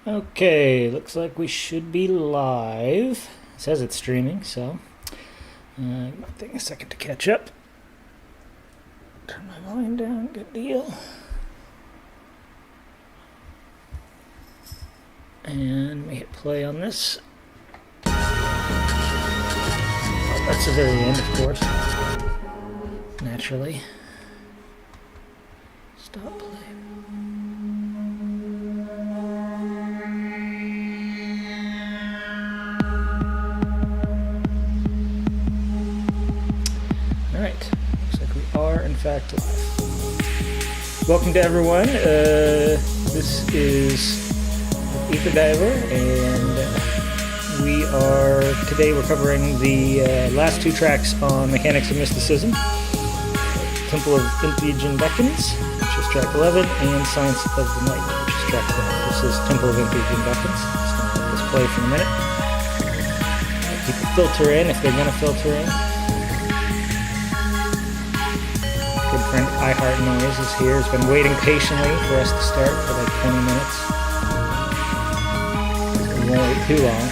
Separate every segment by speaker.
Speaker 1: Okay, looks like we should be live. It says it's streaming, so it might take a second to catch up. Turn my volume down, good deal. And we hit play on this. Oh, that's the very end, of course. Naturally. Stop play. Alright, looks like we are in fact live. Welcome to everyone. This is Ether Diver, and we're covering the last two tracks on Mechanics of Mysticism. Temple of Entheogen Beckons, which is track 11, and Sceince of the Night, which is track 12. This is Temple of Entheogen Beckons. Just going to let this play for a minute. People filter in if they're going to filter in. Good friend iHeart Noise is here. Has been waiting patiently for us to start for like 20 minutes. We won't wait too long.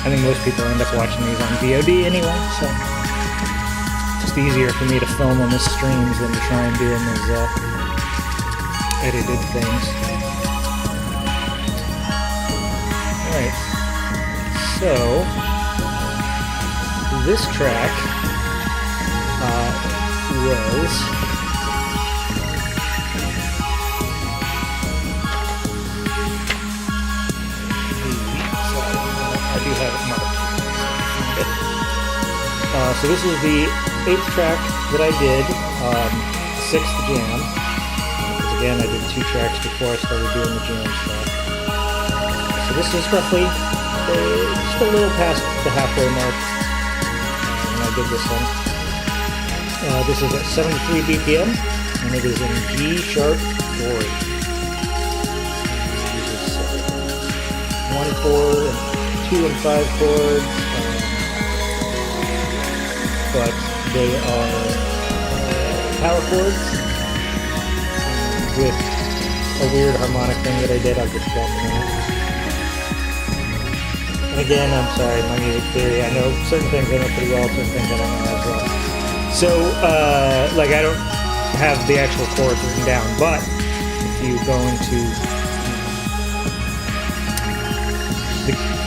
Speaker 1: I think most people end up watching these on VOD anyway, so it's just easier for me to film on the streams than to try and do them as edited things. Alright, so this track was I do have it marked. So this is the 8th track that I did, 6th jam. Because again, I did 2 tracks before I started doing the jam stuff. So this is roughly just a little past the halfway mark when I did this one. This is at 73 BPM, and it is in G sharp chord. It uses 1, 4, and 2 and 5 chords, but they are power chords with a weird harmonic thing that I did. I'll get to that in a minute. And again, I'm sorry, my music theory, I know certain things I know pretty well, certain things I don't know as well. So, like, I don't have the actual chords written down, but if you go into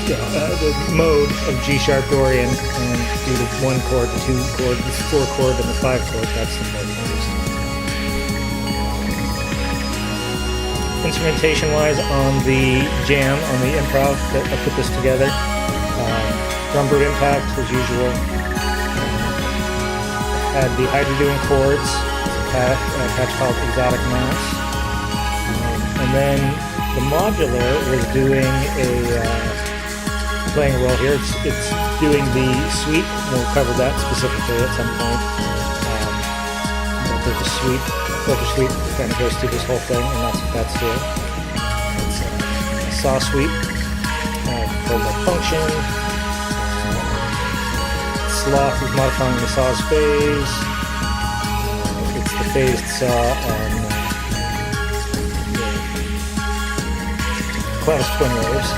Speaker 1: the mode of G sharp Dorian and do the 1 chord, the 2 chord, the 4 chord, and the 5 chord, that's the mode I use. Instrumentation wise, on the jam, on the improv that I put this together, drum boot impact as usual. Had the Hydra doing chords, a patch called Exotic Mouse, and then the modular was doing playing a role here. It's doing the sweep. We'll cover that specifically at some point. There's a sweep, filter sweep that kind of goes through this whole thing, and that's what that's doing. It's a saw sweep, called a function. Sloth is modifying the saw's phase. It's the phased saw on the Clavis twin waves,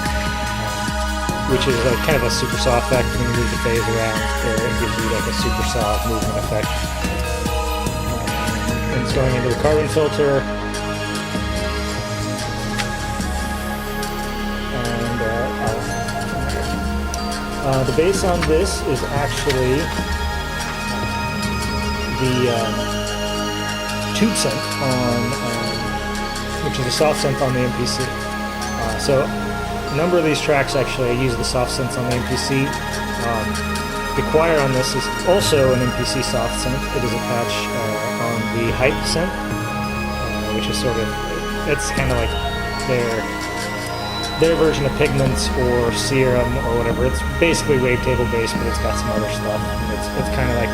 Speaker 1: which is like kind of a super saw effect when you move the phase around, where it gives you like a super saw movement effect. And it's going into the carbon filter. The bass on this is actually the tube synth which is a soft synth on the MPC. So a number of these tracks actually I use the soft synths on the MPC. The choir on this is also an MPC soft synth. It is a patch on the hype synth, which is sort of, it's kind of like their version of Pigments or Serum or whatever. It's basically wavetable based, but it's got some other stuff. It's kind of like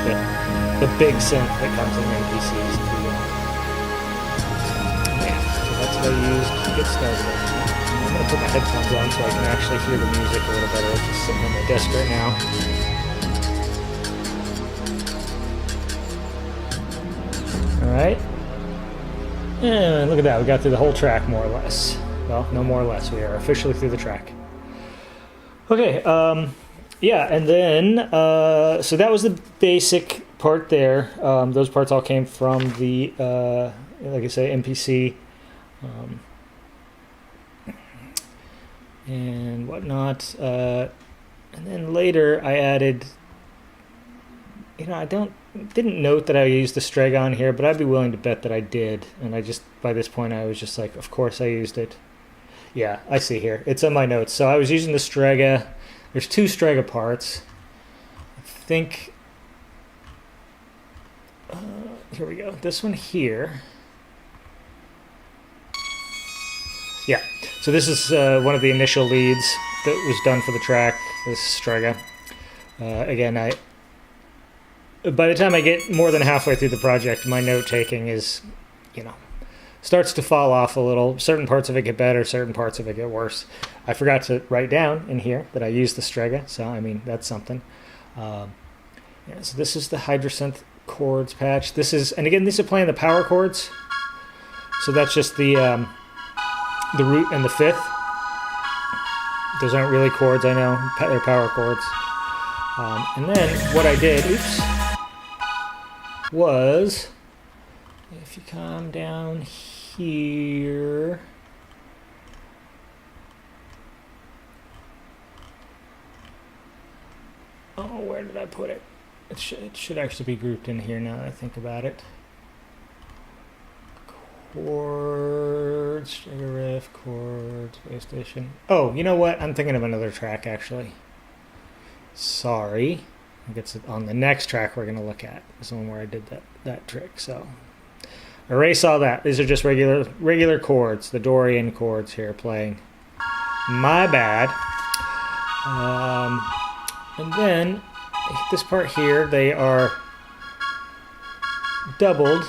Speaker 1: the big synth that comes in MPCs. Yeah, so that's what I used to get started. I'm going to put my headphones on so I can actually hear the music a little better. I'm just sitting on my desk right now. Alright. And look at that, we got through the whole track more or less. Well, no more or less, we are officially through the track. Okay, yeah, and then, so that was the basic part there. Those parts all came from the, like I say, MPC, and whatnot. And then later I added, I didn't note that I used the Strega on here, but I'd be willing to bet that I did. And by this point, I was just like, of course I used it. Yeah, I see here. It's on my notes. So I was using the Strega. There's 2 Strega parts. I think, here we go. This one here. Yeah, so this is one of the initial leads that was done for the track, this Strega. Again, by the time I get more than halfway through the project, my note-taking is, starts to fall off a little. Certain parts of it get better, certain parts of it get worse. I forgot to write down in here that I used the Strega, so, that's something. Yeah, so this is the Hydrosynth chords patch. And again, these are playing the power chords. So that's just the root and the fifth. Those aren't really chords, I know. They're power chords. And then what I did, was, if you come down here, where did I put it? It should actually be grouped in here now that I think about it. Chords, Strega riff, chords, wave station. Oh, you know what? I'm thinking of another track, actually. Sorry. I think it's on the next track we're going to look at. This one where I did that trick. So erase all that. These are just regular chords, the Dorian chords here playing. My bad. And then this part here, they are doubled.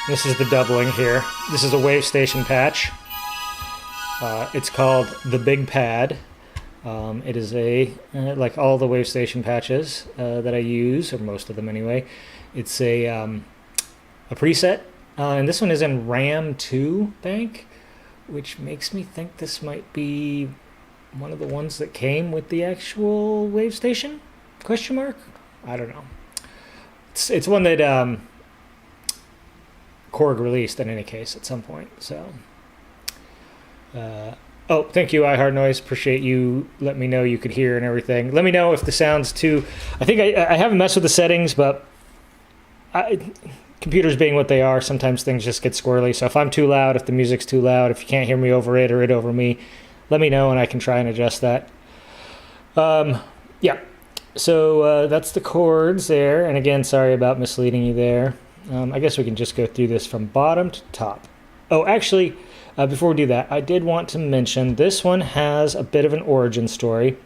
Speaker 1: This is the doubling here. This is a wave station patch. It's called the Big Pad. It is like all the wave station patches that I use, or most of them anyway. It's a preset, and this one is in RAM 2 bank, which makes me think this might be one of the ones that came with the actual wave station? Question mark? I don't know. It's one that Korg released in any case at some point. So, oh, thank you, iHeartNoise. Appreciate you letting me know you could hear and everything. Let me know if the sound's too. I think I haven't messed with the settings, but computers being what they are, sometimes things just get squirrely. So if I'm too loud, if the music's too loud, if you can't hear me over it or it over me, let me know and I can try and adjust that. Yeah. So that's the chords there. And again, sorry about misleading you there. I guess we can just go through this from bottom to top. Oh, actually, before we do that, I did want to mention this one has a bit of an origin story.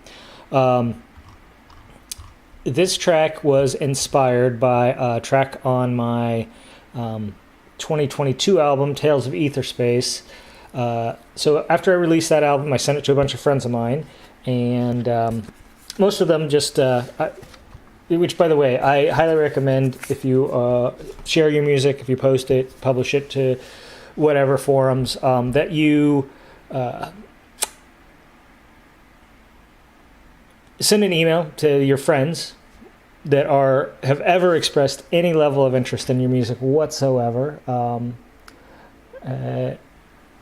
Speaker 1: This track was inspired by a track on my 2022 album, Tales of Ether Space. So after I released that album, I sent it to a bunch of friends of mine, and most of them just... which, by the way, I highly recommend if you share your music, if you post it, publish it to whatever forums, that you send an email to your friends that have ever expressed any level of interest in your music whatsoever,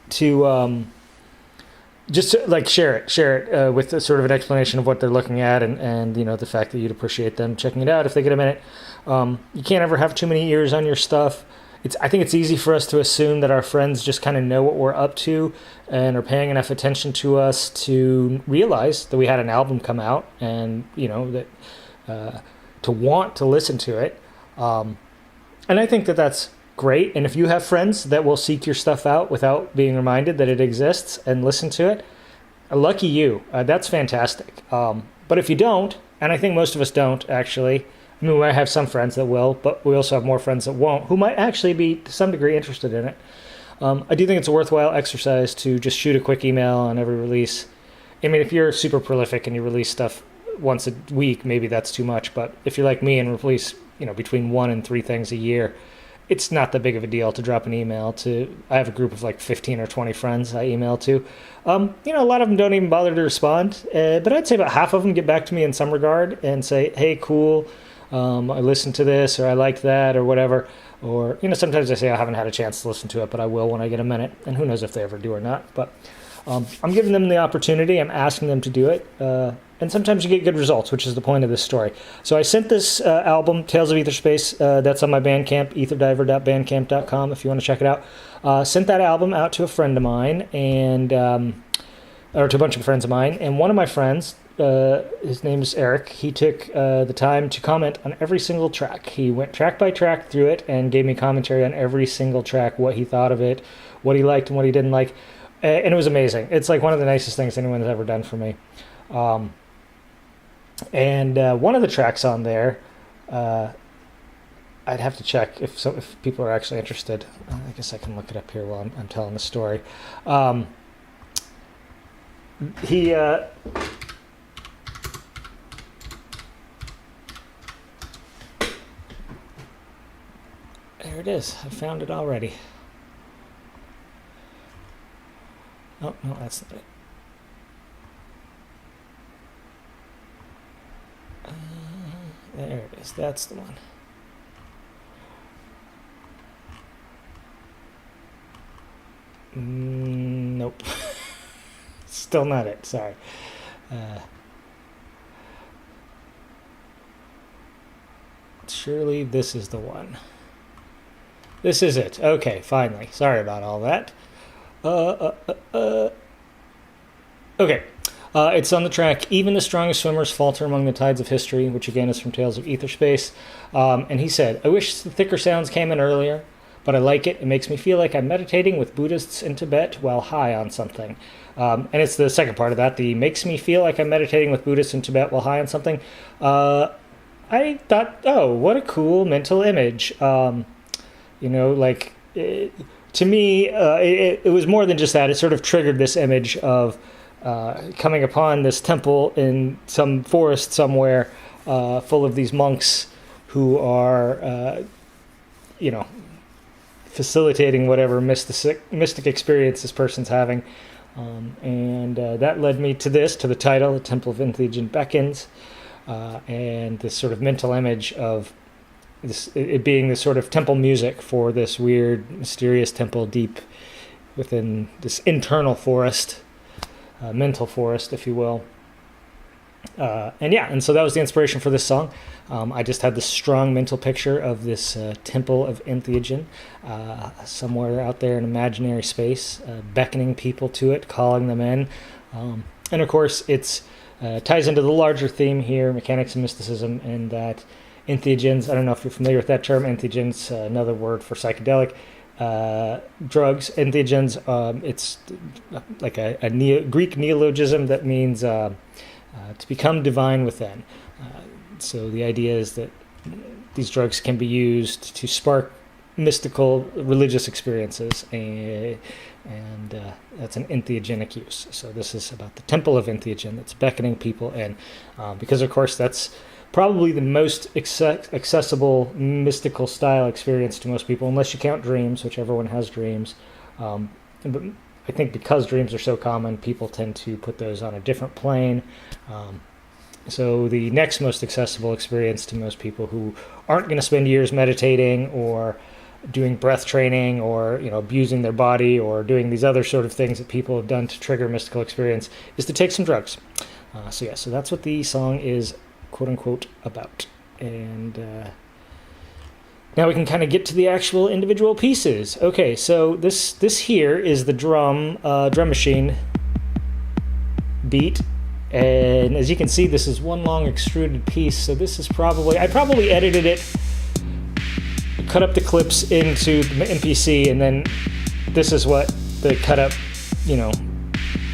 Speaker 1: to just to, like share it with a sort of an explanation of what they're looking at, and the fact that you'd appreciate them checking it out if they get a minute. You can't ever have too many ears on your stuff. I think it's easy for us to assume that our friends just kind of know what we're up to and are paying enough attention to us to realize that we had an album come out, and that to want to listen to it. And I think that that's great. And if you have friends that will seek your stuff out without being reminded that it exists and listen to it, lucky you. That's fantastic. But if you don't, and I think most of us don't actually, we might have some friends that will, but we also have more friends that won't, who might actually be to some degree interested in it. I do think it's a worthwhile exercise to just shoot a quick email on every release. I mean, if you're super prolific and you release stuff once a week, maybe that's too much. But if you're like me and release, between 1 and 3 things a year, it's not that big of a deal to drop an email to. I have a group of like 15 or 20 friends I email to. A lot of them don't even bother to respond, but I'd say about half of them get back to me in some regard and say, hey, cool, I listened to this, or I liked that, or whatever. Or, sometimes I say I haven't had a chance to listen to it, but I will when I get a minute. And who knows if they ever do or not. But I'm giving them the opportunity. I'm asking them to do it. And sometimes you get good results, which is the point of this story. So I sent this album, Tales of Etherspace, that's on my Bandcamp, etherdiver.bandcamp.com, if you want to check it out. Sent that album out to a friend of mine, or to a bunch of friends of mine. And one of my friends, his name is Eric, he took the time to comment on every single track. He went track by track through it and gave me commentary on every single track, what he thought of it, what he liked and what he didn't like. And it was amazing. It's like one of the nicest things anyone has ever done for me. And one of the tracks on there, I'd have to check if people are actually interested. I guess I can look it up here while I'm telling the story. There it is. I found it already. Oh, no, that's not it. There it is. That's the one. Nope. Still not it. Sorry. Surely this is the one. This is it. Okay, finally. Sorry about all that. Okay. It's on the track, Even the Strongest Swimmers Falter Among the Tides of History, which again is from Tales of Etherspace. And he said, I wish the thicker sounds came in earlier, but I like it. It makes me feel like I'm meditating with Buddhists in Tibet while high on something. And it's the second part of that, the makes me feel like I'm meditating with Buddhists in Tibet while high on something. I thought, oh, what a cool mental image. To me, it was more than just that. It sort of triggered this image of coming upon this temple in some forest somewhere full of these monks who are, facilitating whatever mystic experience this person's having. And that led me to the title, the Temple of Entheogen Beckons, and this sort of mental image of it being this sort of temple music for this weird, mysterious temple deep within this internal forest, mental forest, if you will. And so that was the inspiration for this song. I just had this strong mental picture of this Temple of Entheogen somewhere out there in imaginary space, beckoning people to it, calling them in. And of course, it's ties into the larger theme here, Mechanics of Mysticism, and that entheogens, I don't know if you're familiar with that term, entheogens, another word for psychedelic drugs. Entheogens, it's like a Greek neologism that means to become divine within. So the idea is that these drugs can be used to spark mystical religious experiences, and that's an entheogenic use. So this is about the Temple of Entheogen that's beckoning people in, because of course that's probably the most accessible mystical style experience to most people, unless you count dreams, which everyone has dreams. But I think because dreams are so common, people tend to put those on a different plane. So the next most accessible experience to most people who aren't going to spend years meditating or doing breath training or abusing their body or doing these other sort of things that people have done to trigger mystical experience is to take some drugs. So that's what the song is quote unquote about. And now we can kind of get to the actual individual pieces. Okay, so this here is the drum machine beat. And as you can see, this is one long extruded piece. So this is I probably edited it, cut up the clips into the MPC, and then this is what the cut up,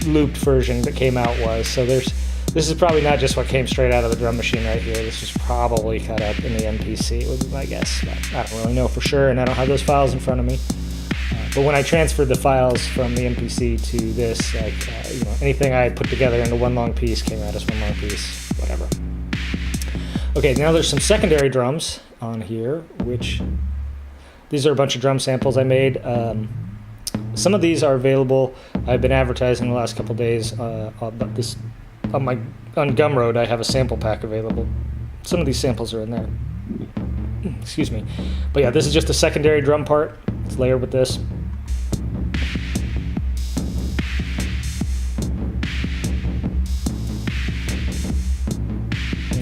Speaker 1: looped version that came out was. So this is probably not just what came straight out of the drum machine right here. This was probably cut up in the MPC, would be my guess. But I don't really know for sure, and I don't have those files in front of me. But when I transferred the files from the MPC to this, anything I put together into one long piece came out as one long piece. whatever. Okay, now there's some secondary drums on here, which these are a bunch of drum samples I made. Some of these are available. I've been advertising the last couple days about this on Gumroad. I have a sample pack available. Some of these samples are in there. Excuse me. But yeah, this is just a secondary drum part. It's layered with this.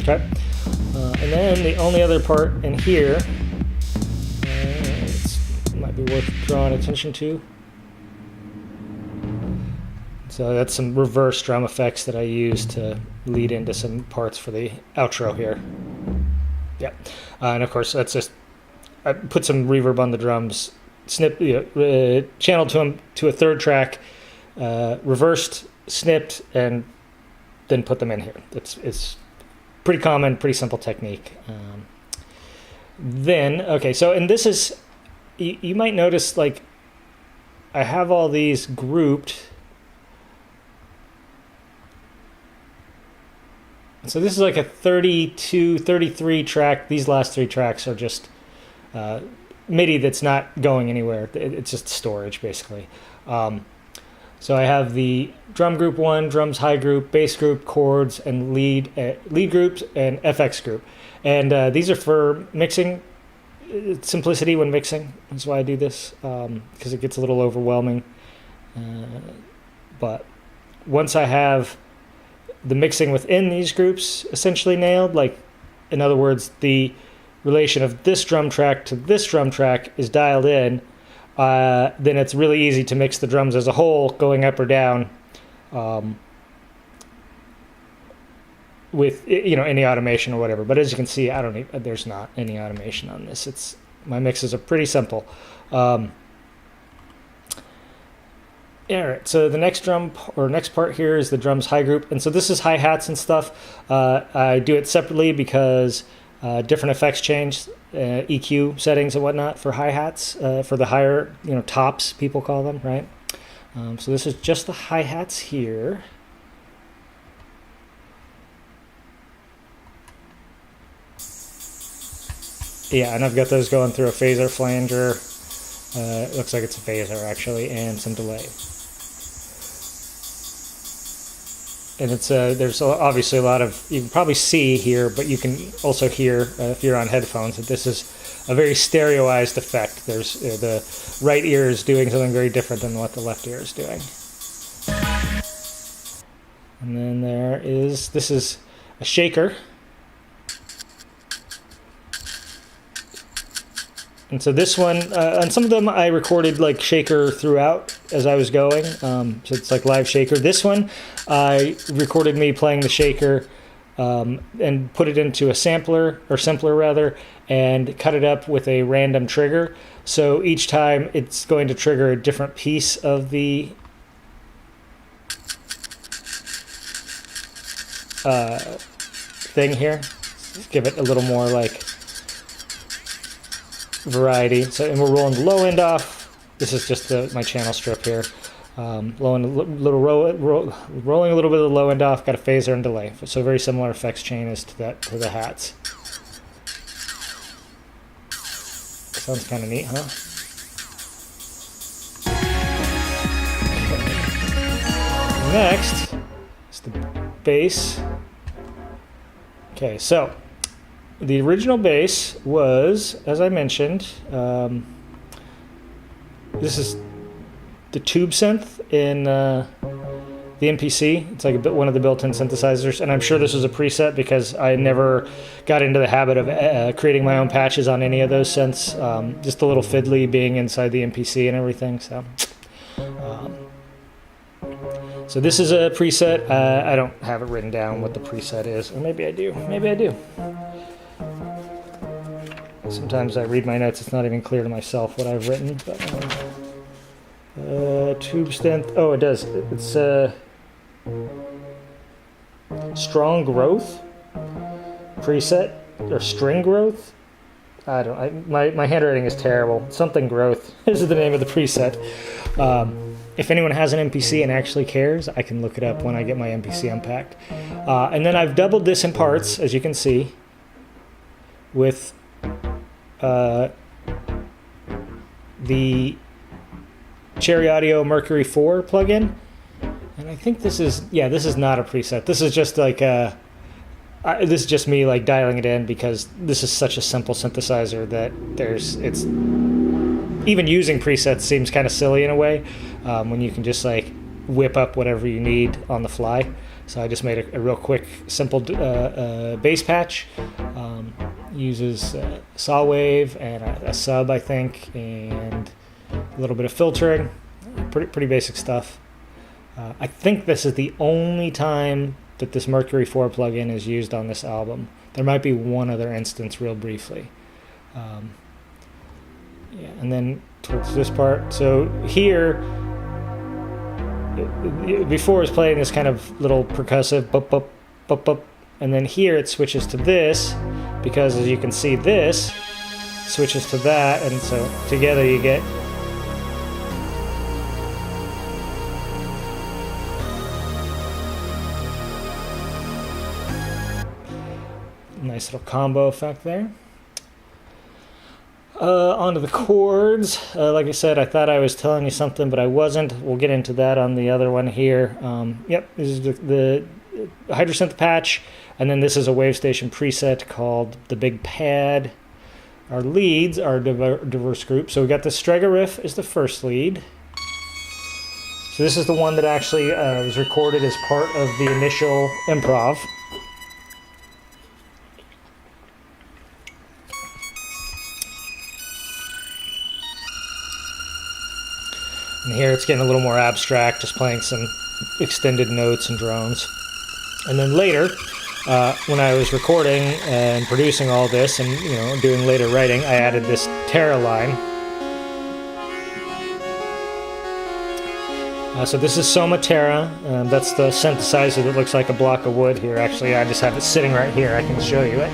Speaker 1: Okay. And then the only other part in here, might be worth drawing attention to. So that's some reverse drum effects that I use to lead into some parts for the outro here. Yeah, and of course that's just, I put some reverb on the drums, channeled to a third track, reversed, snipped, and then put them in here. It's pretty common, pretty simple technique. Okay, so, and this is, you might notice, like, I have all these grouped. So this is like a 32, 33 track. These last 3 tracks are just MIDI that's not going anywhere. It's just storage, basically. So I have the drum group 1, drums high group, bass group, chords, and lead groups, and FX group. And these are for mixing, simplicity when mixing. That's why I do this, because it gets a little overwhelming. But once I have the mixing within these groups essentially nailed, like, in other words, the relation of this drum track to this drum track is dialed in, then it's really easy to mix the drums as a whole, going up or down, with, you know, any automation or whatever. But as you can see, there's not any automation on this. My mixes are pretty simple. All right, so the next next part here is the drums high group, and so this is hi-hats and stuff. I do it separately because different effects change, EQ settings and whatnot for hi-hats, for the higher, tops, people call them, right? So this is just the hi-hats here. Yeah, and I've got those going through a phaser flanger. It looks like it's a phaser, actually, and some delay. And it's there's obviously a lot of, you can probably see here, but you can also hear, if you're on headphones, that this is a very stereoized effect. There's the right ear is doing something very different than what the left ear is doing. And then this is a shaker. And so this one, on some of them I recorded like shaker throughout as I was going, so it's like live shaker. This one, I recorded me playing the shaker and put it into a simpler rather, and cut it up with a random trigger. So each time it's going to trigger a different piece of the thing here. Give it a little more like variety. So, and we're rolling the low end off. This is just my channel strip here. Rolling a little bit of the low end off. Got a phaser and delay. So very similar effects chain as to the hats. Sounds kind of neat, huh? Okay. Next is the bass. Okay, so the original bass was, as I mentioned, this is the tube synth in the MPC. It's like one of the built-in synthesizers, and I'm sure this was a preset because I never got into the habit of creating my own patches on any of those synths. Just a little fiddly being inside the MPC and everything. So this is a preset. I don't have it written down what the preset is, or maybe I do. Maybe I do. Sometimes I read my notes, it's not even clear to myself what I've written. But, tube synth, oh, it does. It's strong growth preset, or string growth. My handwriting is terrible. Something growth is the name of the preset. if anyone has an MPC and actually cares, I can look it up when I get my MPC unpacked. And then I've doubled this in parts, as you can see, with the Cherry Audio Mercury 4 plugin. And I think this is not a preset. This is just like this is just me like dialing it in, because this is such a simple synthesizer that it's even using presets seems kind of silly in a way, when you can just like whip up whatever you need on the fly. So I just made a real quick, simple bass patch. Uses saw wave and a sub, I think, and a little bit of filtering. Pretty basic stuff. I think this is the only time that this Mercury 4 plugin is used on this album. There might be one other instance, real briefly. Yeah, and then towards this part. So here, before it was playing this kind of little percussive bup bup bup bup, and then here it switches to this, because as you can see, this switches to that, and so together you get nice little combo effect there. Onto the chords. Like I said, I thought I was telling you something, but I wasn't. We'll get into that on the other one here. Yep, this is the Hydrosynth patch, and then this is a Wavestation preset called the Big Pad. Our leads are diverse group. So we got the Strega riff is the first lead. So this is the one that actually was recorded as part of the initial improv. And here it's getting a little more abstract, just playing some extended notes and drones. And then later, when I was recording and producing all this and doing later writing, I added this Terra line. So this is Soma Terra. That's the synthesizer that looks like a block of wood here. Actually, I just have it sitting right here. I can show you it.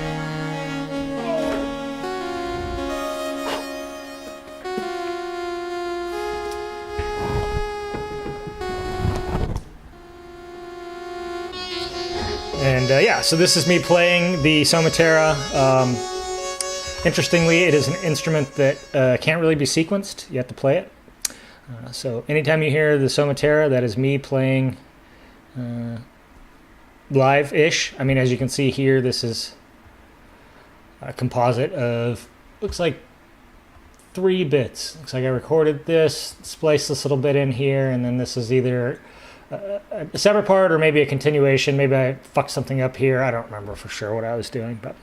Speaker 1: And yeah, so this is me playing the Soma Terra. Interestingly, it is an instrument that can't really be sequenced. You have to play it. So anytime you hear the Soma Terra, that is me playing live-ish. I mean, as you can see here, this is a composite of, looks like 3 bits. Looks like I recorded this, spliced this little bit in here, and then this is either a separate part or maybe a continuation. Maybe I fucked something up here. I don't remember for sure what I was doing, but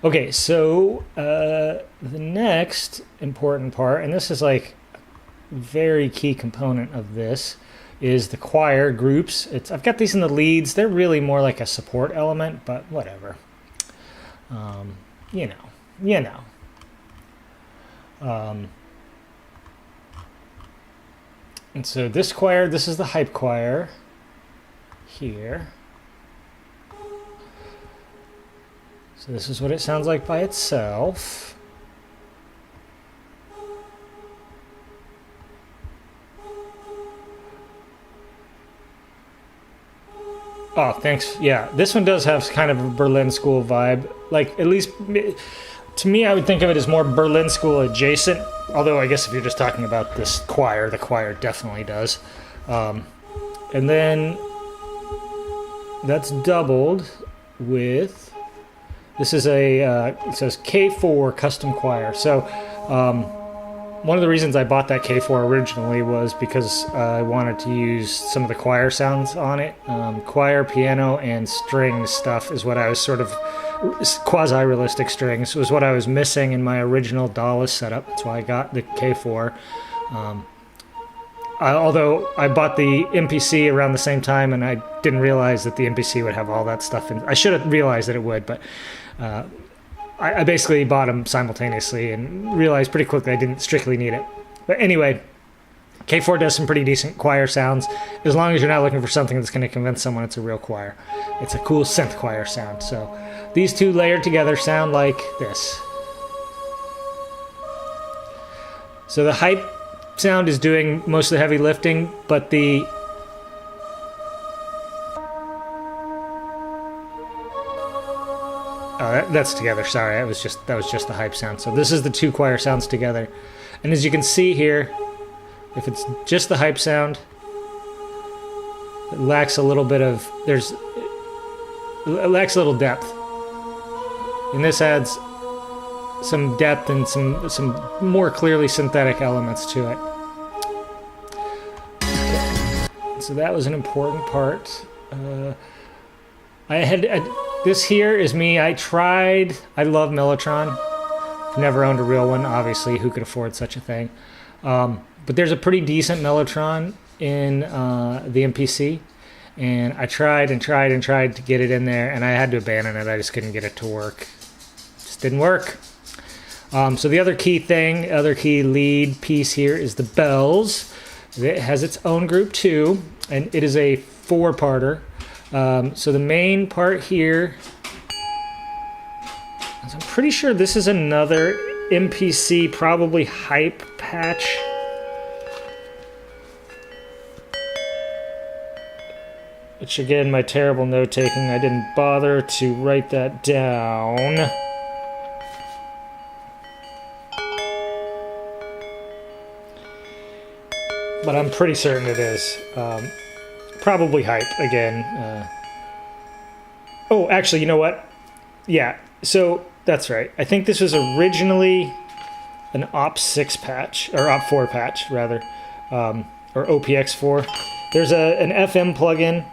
Speaker 1: okay, so the next important part, and this is like a very key component of this, is the choir groups. I've got these in the leads. They're really more like a support element, but whatever. You know. And so this choir, this is the hype choir here. So this is what it sounds like by itself. Oh, thanks. Yeah, this one does have kind of a Berlin School vibe. Like, at least to me, I would think of it as more Berlin School adjacent. Although I guess if you're just talking about this choir, the choir definitely does. And then that's doubled with, this is it says K4 custom choir. So one of the reasons I bought that K4 originally was because I wanted to use some of the choir sounds on it. Choir, piano, and string stuff is what I was sort of, quasi-realistic strings was what I was missing in my original Dallas setup. That's why I got the K4. Although I bought the MPC around the same time, and I didn't realize that the MPC would have all that stuff in. I should have realized that it would, but I basically bought them simultaneously and realized pretty quickly I didn't strictly need it. But anyway, K4 does some pretty decent choir sounds, as long as you're not looking for something that's going to convince someone it's a real choir. It's a cool synth choir sound. So these two layered together sound like this. So the hype sound is doing most of the heavy lifting, but the that's together. Sorry, that was just the hype sound. So this is the two choir sounds together, and as you can see here, if it's just the hype sound, it lacks a little bit of it lacks a little depth, and this adds some depth and some more clearly synthetic elements to it. Okay. So that was an important part. This here is me. I love Mellotron. Never owned a real one, obviously. Who could afford such a thing? But there's a pretty decent Mellotron in the MPC. And I tried and tried and tried to get it in there, and I had to abandon it. I just couldn't get it to work. Just didn't work. So the other key lead piece here is the bells. It has its own group too, and it is a 4-parter. So the main part here, I'm pretty sure this is another MPC, probably hype patch. Which again, my terrible note taking, I didn't bother to write that down. But I'm pretty certain it is. Probably hype again. Oh, actually, you know what? Yeah, so that's right. I think this was originally an OP6 patch, or OP4 patch, rather, or OPX4. There's an FM plugin,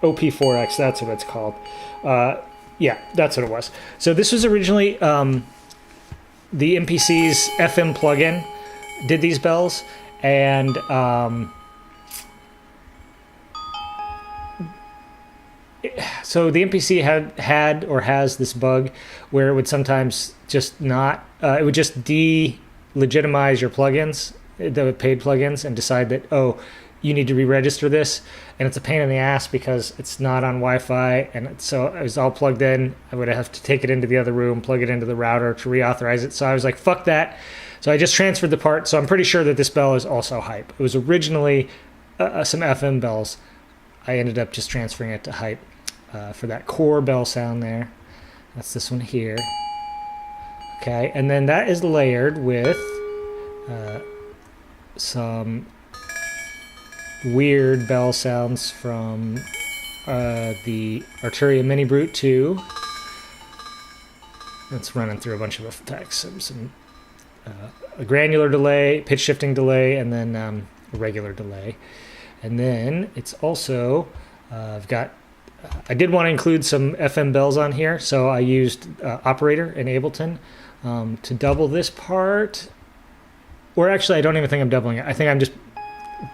Speaker 1: OP4X, that's what it's called. Yeah, that's what it was. So this was originally the MPC's FM plugin, did these bells, and so the MPC had or has this bug where it would sometimes just not, it would just delegitimize your plugins, the paid plugins, and decide that, oh, you need to re-register this, and it's a pain in the ass because it's not on Wi-Fi, and so it was all plugged in. I would have to take it into the other room, plug it into the router to reauthorize it. So I was like, fuck that. So I just transferred the part. So I'm pretty sure that this bell is also hype. It was originally some FM bells. I ended up just transferring it to hype for that core bell sound there. That's this one here. Okay, and then that is layered with some weird bell sounds from the Arturia Mini Brute 2. It's running through a bunch of effects. A granular delay, pitch shifting delay, and then a regular delay. And then it's also, I did want to include some FM bells on here, so I used Operator in Ableton to double this part. Or actually, I don't even think I'm doubling it. I think I'm just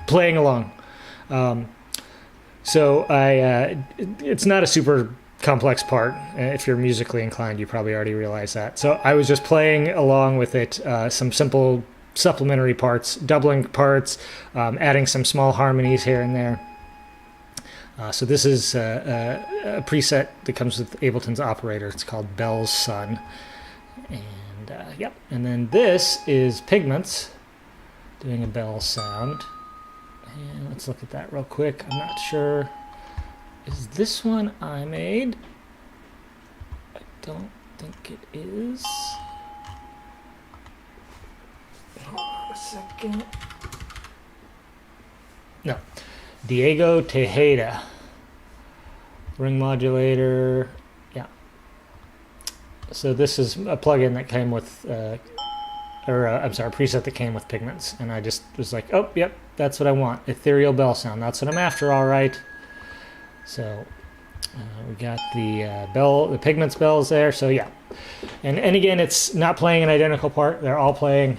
Speaker 1: playing along. So it's not a super complex part. If you're musically inclined, you probably already realize that. So I was just playing along with it, some simple supplementary parts, doubling parts, adding some small harmonies here and there. So this is a preset that comes with Ableton's operator. It's called Bell's Sun. And yep. And then this is Pigments doing a bell sound. And let's look at that real quick. I'm not sure. Is this one I made? I don't think it is. Hold on a second. No. Diego Tejeda. Ring modulator. Yeah. So this is a plugin that came with, I'm sorry, a preset that came with Pigments. And I just was like, oh, yep, that's what I want. Ethereal bell sound. That's what I'm after, all right. So we got the Pigments bells there. So yeah, and again, it's not playing an identical part. They're all playing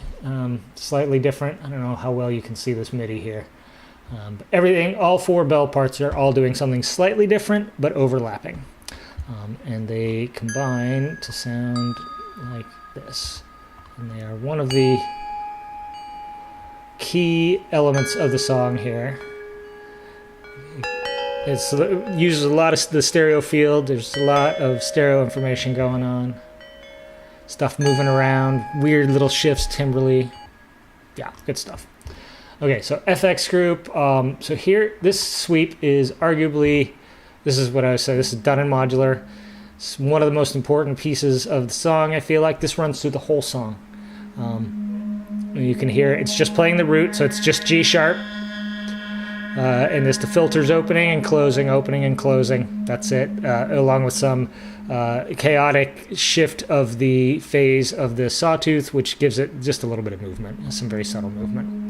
Speaker 1: slightly different. I don't know how well you can see this MIDI here, but everything, all 4 bell parts are all doing something slightly different but overlapping, and they combine to sound like this. And they are one of the key elements of the song here. It uses a lot of the stereo field. There's a lot of stereo information going on. Stuff moving around, weird little shifts timbrally. Yeah, good stuff. Okay, so FX group. So here, this sweep is arguably, this is what I was saying, this is done in modular. It's one of the most important pieces of the song. I feel like this runs through the whole song. You can hear it's just playing the root, so it's just G sharp. And there's the filters opening and closing. That's it, along with some chaotic shift of the phase of the sawtooth, which gives it just a little bit of movement, some very subtle movement.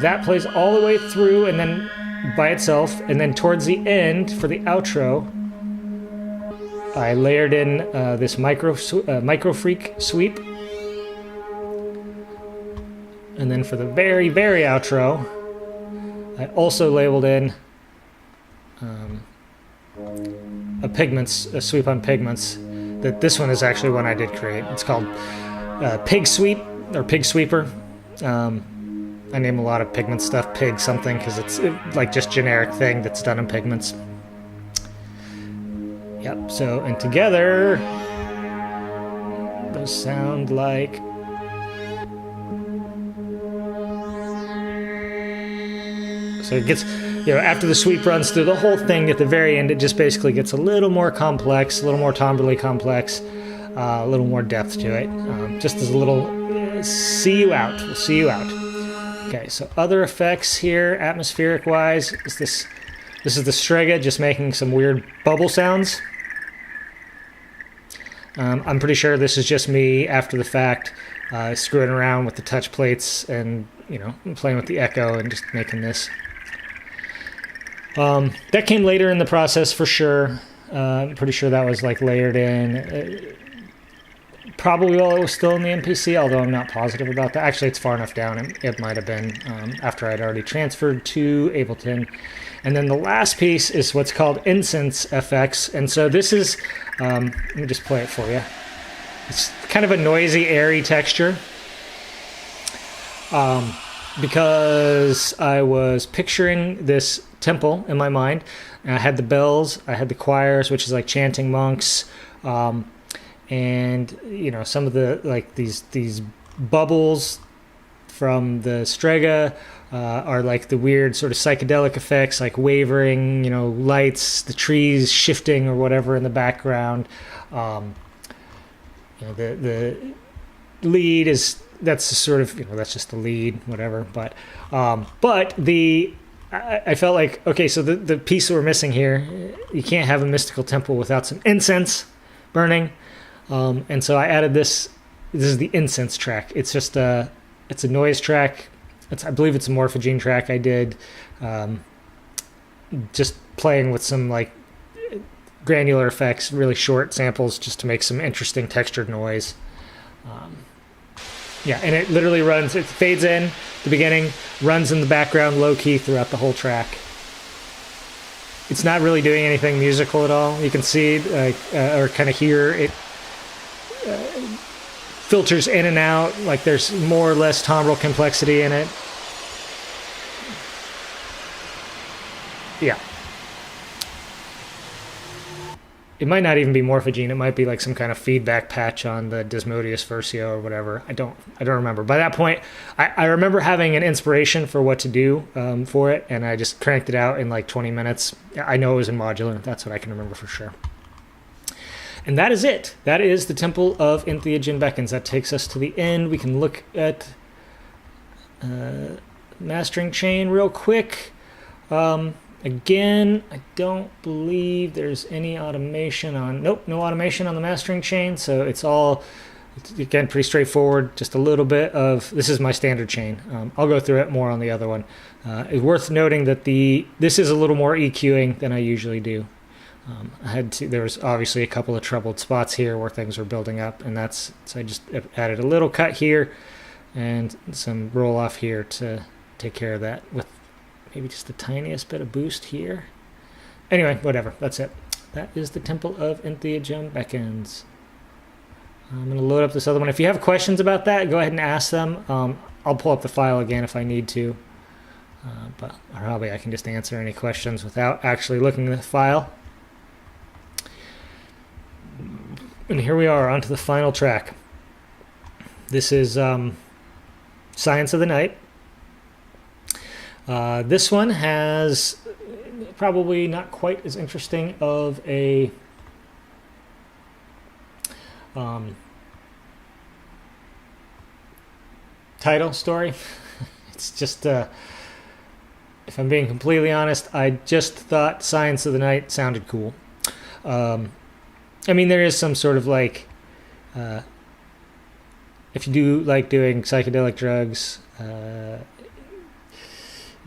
Speaker 1: That plays all the way through and then by itself, and then towards the end, for the outro, I layered in this micro freak sweep. And then for the very, very outro, I also labeled in a sweep on pigments. That this one is actually one I did create. It's called Pig Sweep or Pig Sweeper. I name a lot of pigment stuff pig something because it's like just generic thing that's done in pigments. Yep. So and together, those sound like. So it gets, after the sweep runs through the whole thing, at the very end, it just basically gets a little more complex, a little more timbrally complex, a little more depth to it. Just as a little, see you out. We'll see you out. Okay, so other effects here, atmospheric-wise, is this is the Strega just making some weird bubble sounds. I'm pretty sure this is just me after the fact, screwing around with the touch plates and, playing with the echo and just making this. That came later in the process for sure. I'm pretty sure that was like layered in. Probably while it was still in the MPC, although I'm not positive about that. Actually, it's far enough down. It might have been after I'd already transferred to Ableton. And then the last piece is what's called Incense FX. And so this is, let me just play it for you. It's kind of a noisy, airy texture. Because I was picturing this temple in my mind. And I had the bells, I had the choirs, which is like chanting monks, and some of the like these bubbles from the Strega are like the weird sort of psychedelic effects, like wavering, lights, the trees shifting or whatever in the background. The lead is. That's the sort of, that's just the lead, whatever. But I felt like, okay, so the piece that we're missing here, you can't have a mystical temple without some incense burning. And so I added this. This is the incense track. It's just it's a noise track. I believe it's a Morphogene track I did. Just playing with some like granular effects, really short samples, just to make some interesting textured noise. Yeah, and it literally runs, it fades in the beginning, runs in the background low-key throughout the whole track. It's not really doing anything musical at all. You can see, or kind of hear it filters in and out, like there's more or less timbral complexity in it. Yeah. It might not even be Morphogene. It might be like some kind of feedback patch on the Desmodius Versio or whatever. I don't remember. By that point, I remember having an inspiration for what to do for it, and I just cranked it out in like 20 minutes. I know it was in modular. That's what I can remember for sure. And that is it. That is the Temple of Entheogen Beckons. That takes us to the end. We can look at mastering chain real quick. Again, I don't believe there's any automation on... Nope, no automation on the mastering chain, so it's all, again, pretty straightforward. Just a little bit of... This is my standard chain. I'll go through it more on the other one. It's worth noting that this is a little more EQing than I usually do. There was obviously a couple of troubled spots here where things were building up, and so I just added a little cut here and some roll off here to take care of that with maybe just the tiniest bit of boost here. Anyway, whatever. That's it. That is the Temple of Entheogen Beckons. I'm going to load up this other one. If you have questions about that, go ahead and ask them. I'll pull up the file again if I need to. But probably I can just answer any questions without actually looking at the file. And here we are, onto the final track. This is Sceince of the Night. This one has probably not quite as interesting of a title story. It's just, if I'm being completely honest, I just thought Sceince of the Night sounded cool. I mean, there is some sort of like, if you do like doing psychedelic drugs,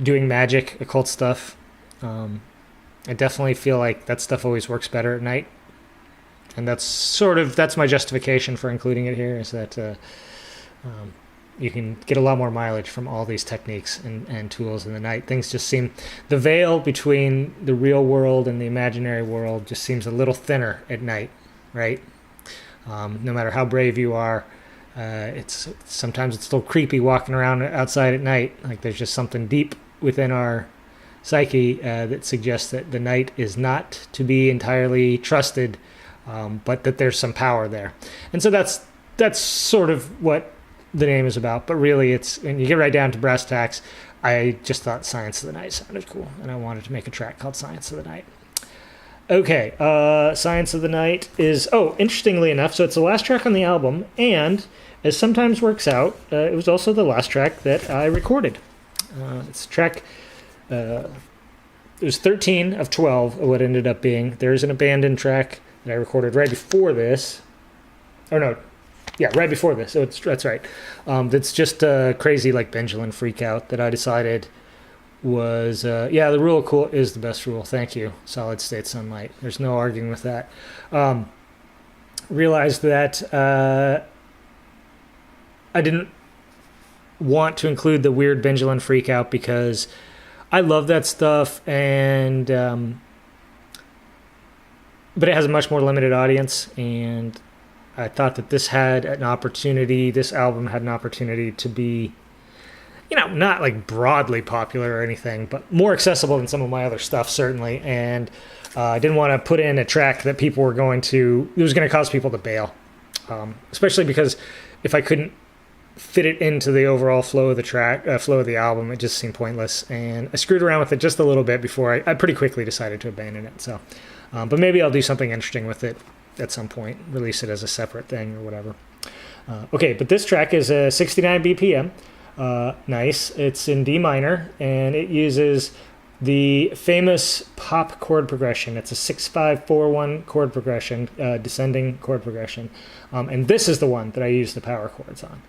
Speaker 1: doing magic, occult stuff, I definitely feel like that stuff always works better at night. And that's my justification for including it here, is that you can get a lot more mileage from all these techniques and tools in the night. Things just seem, the veil between the real world and the imaginary world just seems a little thinner at night, right? No matter how brave you are, sometimes it's a little creepy walking around outside at night. Like there's just something deep within our psyche that suggests that the night is not to be entirely trusted, but that there's some power there. And so that's sort of what the name is about. But really, and you get right down to brass tacks, I just thought Sceince of the Night sounded cool, and I wanted to make a track called Sceince of the Night. Okay, Sceince of the Night is, interestingly enough, so it's the last track on the album, and as sometimes works out, it was also the last track that I recorded. It's a track, it was 13 of 12 of what it ended up being. There's an abandoned track that I recorded right before this. Right before this. So that's right. That's just a crazy like pendulum freak out that I decided was, the rule of cool is the best rule. Thank you, solid state sunlight. There's no arguing with that. Realized that I didn't want to include the weird pendulum freak out because I love that stuff, and but it has a much more limited audience, and I thought that this album had an opportunity to be, not like broadly popular or anything, but more accessible than some of my other stuff, certainly. And I didn't want to put in a track that it was going to cause people to bail, especially because if I couldn't fit it into the overall flow of the album, it just seemed pointless. And I screwed around with it just a little bit before I pretty quickly decided to abandon it. So, but maybe I'll do something interesting with it at some point, release it as a separate thing or whatever. But this track is a 69 BPM. Nice. It's in D minor, and it uses the famous pop chord progression. It's a 6-5-4-1 chord progression, descending chord progression. And this is the one that I use the power chords on.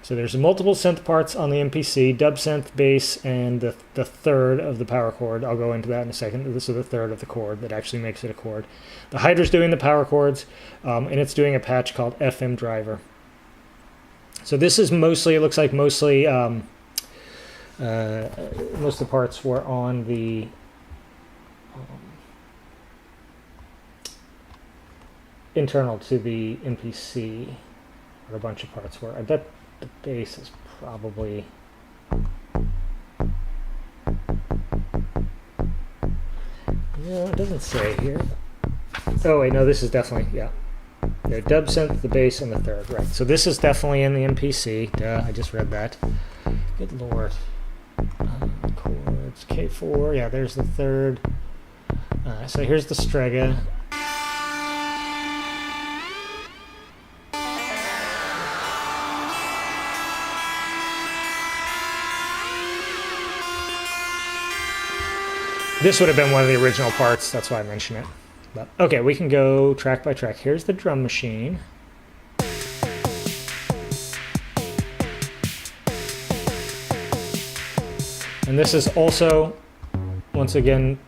Speaker 1: So there's multiple synth parts on the MPC, dub synth, bass, and the third of the power chord. I'll go into that in a second. This is the third of the chord that actually makes it a chord. The Hydra's doing the power chords, and it's doing a patch called FM Driver. So this is most of the parts were on the internal to the MPC, or a bunch of parts were. I bet the bass is probably... No, it doesn't say here. Oh wait, no, this is definitely, the dub synth, the bass, and the third, right. So this is definitely in the MPC. Duh, I just read that. Good lord. Chords, K4, there's the third. So here's the Strega. This would have been one of the original parts, that's why I mention it. But, okay, we can go track by track. Here's the drum machine. And this is also, once again,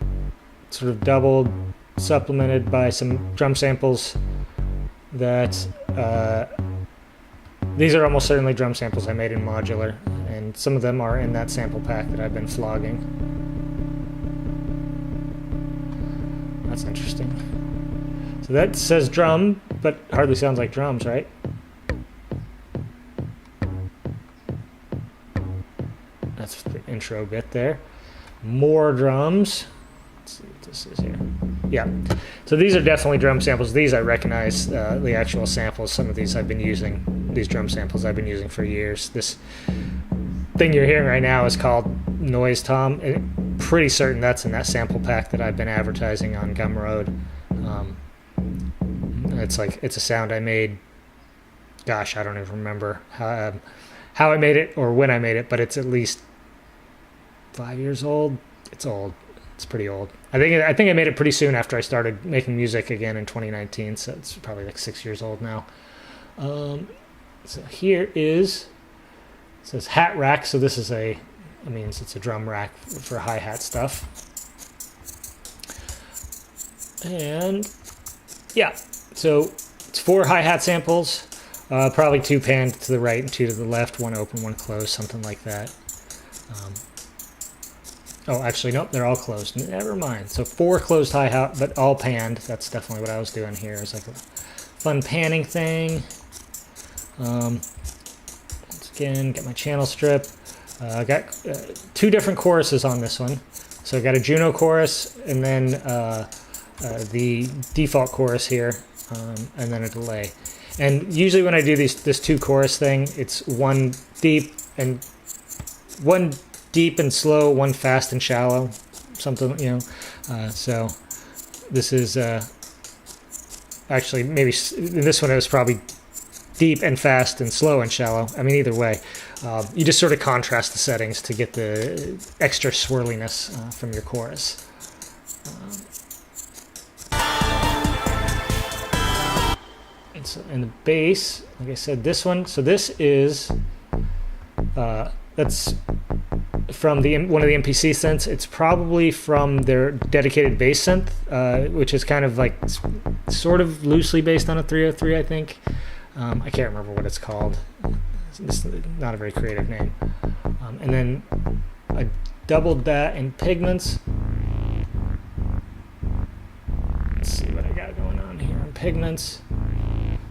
Speaker 1: sort of doubled, supplemented by some drum samples that, these are almost certainly drum samples I made in modular, and some of them are in that sample pack that I've been flogging. That's interesting. So that says drum, but hardly sounds like drums, right? That's the intro bit there. More drums. Let's see what this is here. Yeah. So these are definitely drum samples. These I recognize, the actual samples. Some of these I've been using, these drum samples I've been using for years. thing you're hearing right now is called Noise Tom. And pretty certain that's in that sample pack that I've been advertising on Gumroad. It's a sound I made. Gosh, I don't even remember how I made it or when I made it, but it's at least 5 years old. It's old. It's pretty old. I think I made it pretty soon after I started making music again in 2019, so it's probably like 6 years old now. So here is, it says hat rack. So this is it's a drum rack for hi-hat stuff. And yeah, so it's 4 hi-hat samples, probably 2 panned to the right and 2 to the left, 1 open, 1 closed, something like that. Oh, actually, nope, they're all closed. Never mind. So 4 closed hi-hat, but all panned. That's definitely what I was doing here. It's like a fun panning thing. Once again, get my channel strip. I got 2 different choruses on this one. So I got a Juno chorus and then the default chorus here, and then a delay. And usually when I do this 2 chorus thing, it's 1 deep and slow, 1 fast and shallow, something, so this is actually, maybe in this one it was probably deep and fast and slow and shallow. I mean, either way, you just sort of contrast the settings to get the extra swirliness from your chorus. And the bass, like I said, this one, so this is that's from one of the MPC synths. It's probably from their dedicated bass synth, which is kind of like sort of loosely based on a 303, I think. I can't remember what it's called. It's not a very creative name. And then I doubled that in pigments. Let's see what I got going on here in pigments.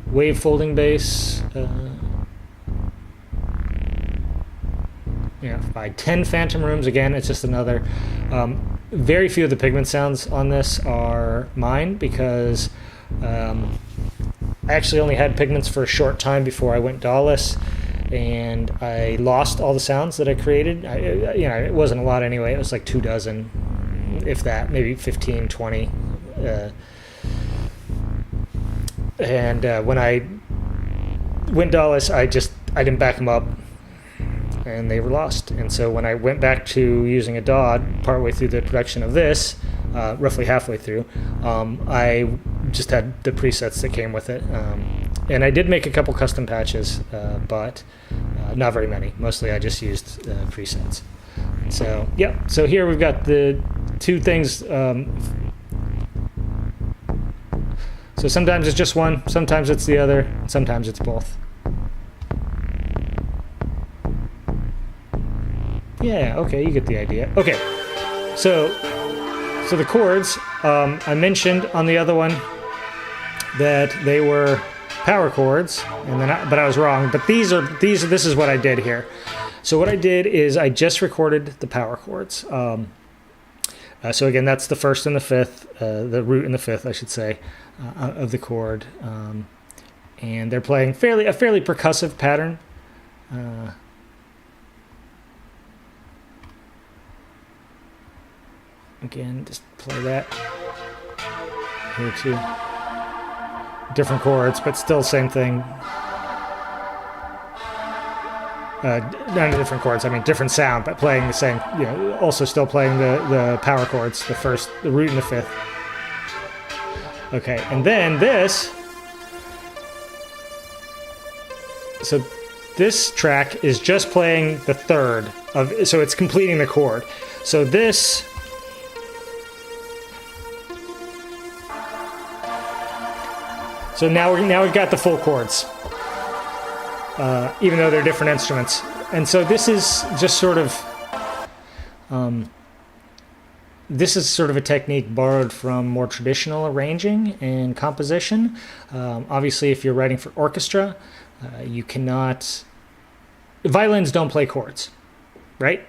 Speaker 1: Wave folding bass. By 10 phantom rooms. Again, it's just another. Very few of the pigment sounds on this are mine because I actually only had pigments for a short time before I went DAWless, and I lost all the sounds that I created. It wasn't a lot anyway. It was like 2 dozen, if that, maybe 15, 20. When I went DAWless, I didn't back them up, and they were lost. And so when I went back to using a DAW partway through the production of this, roughly halfway through, I just had the presets that came with it. And I did make a couple custom patches, but not very many. Mostly I just used presets. So yeah, so here we've got the 2 things. So sometimes it's just one, sometimes it's the other, sometimes it's both. Yeah, okay, you get the idea. Okay, so the chords, I mentioned on the other one that they were power chords, but I was wrong. But this is what I did here. So what I did is I just recorded the power chords. So again, that's the 1st and the 5th, the root and the 5th, I should say, of the chord, and they're playing a fairly percussive pattern. Again, just play that here too. Different chords, but still same thing. Not different chords, I mean different sound, but playing the same, also still playing the power chords, the root and the 5th. Okay, and then this, so this track is just playing the 3rd so it's completing the chord. So this, so now we've got the full chords, even though they're different instruments. And so this is just sort of, this is sort of a technique borrowed from more traditional arranging and composition. Obviously, if you're writing for orchestra, you cannot, violins don't play chords, right?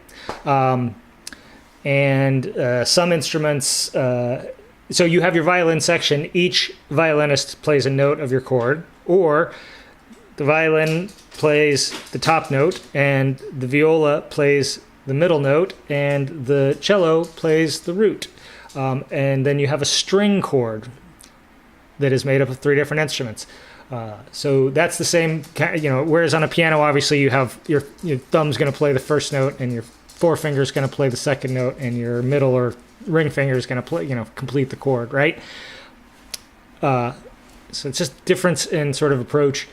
Speaker 1: And some instruments, so you have your violin section, each violinist plays a note of your chord, or the violin plays the top note, and the viola plays the middle note, and the cello plays the root. And then you have a string chord that is made up of 3 different instruments. So that's the same, whereas on a piano, obviously you have your thumb's going to play the first note, and your forefinger is going to play the second note, and your middle or ring finger is going to play, complete the chord, right? So it's just difference in sort of approach.